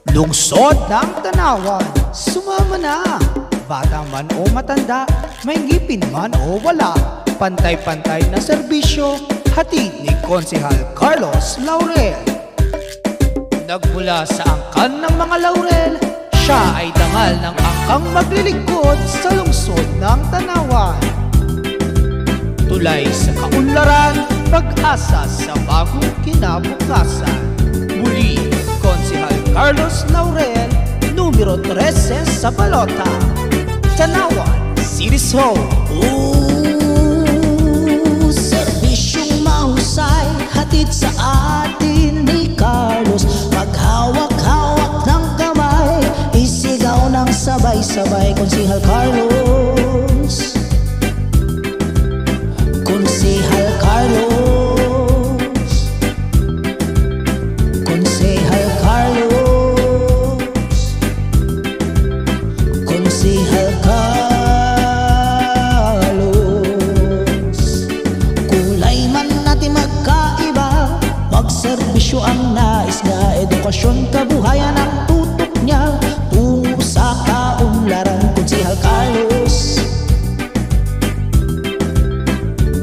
Lungsod ng Tanawan, sumama na. Bata man o matanda, may ngipin man o wala, pantay-pantay na serbisyo, hatid ni Konsehal Carlos Laurel. Nagmula sa angkan ng mga laurel, siya ay dangal ng angkang maglilingkod sa lungsod ng Tanawan. Tulay sa kaunlaran, pag-asa sa bagong kinabukasan. Muli, Konsehal Carlos Laurel, numero 13 sa balota, Tanawan City Hall. Serbisyong mahusay, hatid sa atin ni Carlos. Maghawak-hawak ng kamay, isigaw ng sabay-sabay, Konsehal Carlos. Konsehal Carlos. Konsehal Carlos. Konsehal Carlos. Kulay man natin magkaiba, magserbisyo ang nais niya, edukasyon, kabuhayan ang tutok niya, tungo sa kaunlaran, Konsehal Carlos.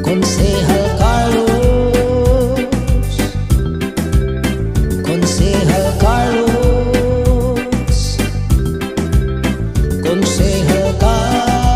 Konsehal Carlos. Konsehal Carlos. Konsehal Carlos.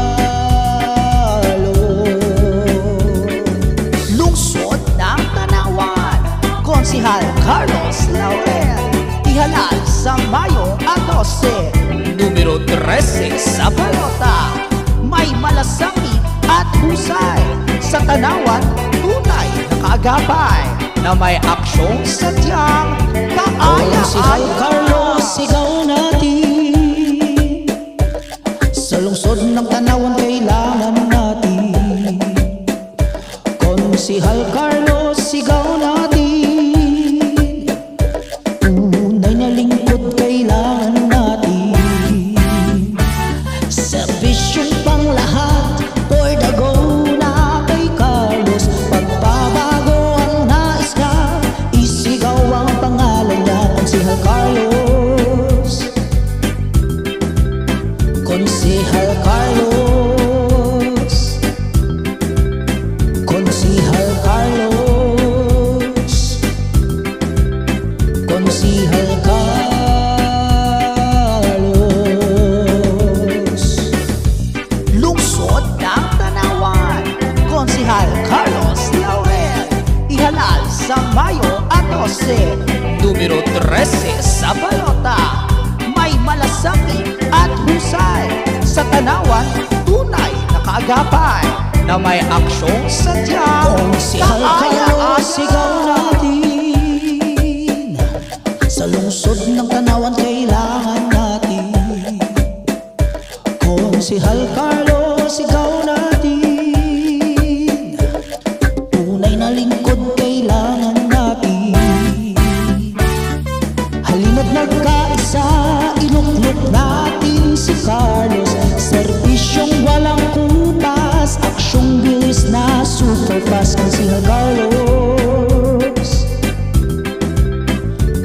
Lungsod ng Tanawan, Konsehal Carlos Laurel, ihalal sa Mayo 12, numero 13 sa balota. May malasangit at husay, sa Tanawan tunay na kaagapay, na may aksyong sadyang Konsehal kaaya-aya. Carlos, sigaw natin. Sa lungsod ng Tanawan kailangan natin. Konsehal Carlos, sigaw natin. Tunay na lingkod kailangan natin. Serbisyong pang lahat, for the go na kay Carlos. Pagbabago ang nais ka, isigaw ang pangalan niya, Konsehal Carlos. Konsehal Carlos. Konsehal Carlos. Konsehal Carlos. Lungsod ng Tanawan, Konsehal Carlos Laurel, ihalal sa Mayo 12, numero 13 sa balota. May malasangit at husay, sa Tanawan tunay na kaagapay, na may aksyong sadyang Konsehal Carlos, sigaw natin. Sa lungsod ng Tanawan kailangan natin. Konsehal Carlos, sigaw natin. Tunay na lingkod kailangan natin. Halina't nagkaisa, inuklop natin si Carlos. Serbisyong walang kupas, aksyong bilis na superfast, Konsehal Carlos.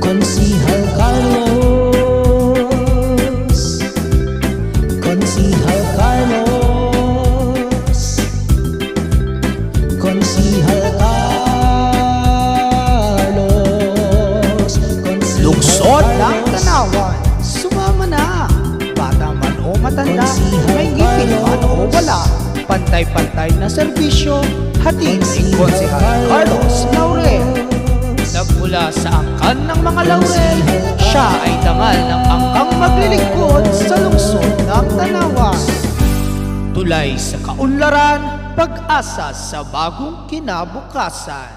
Konsehal Carlos. Konsehal Carlos. Konsehal Carlos. Lungsod ng Tanawan, sumama na. Bata man o matanda, may ngipin man o wala, pantay-pantay na serbisyo, hatid ni Konsehal Carlos Laurel. Nagmula sa angkan ng mga laurel, siya ay dangal ng angkang maglilingkod sa lungsod ng Tanawan. Tulay sa kaunlaran, pag-asa sa bagong kinabukasan.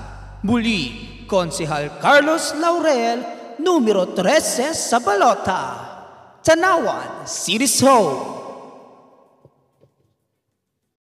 Muli, Konsehal Carlos Laurel, numero 13 sa balota, Tanawan City Hall.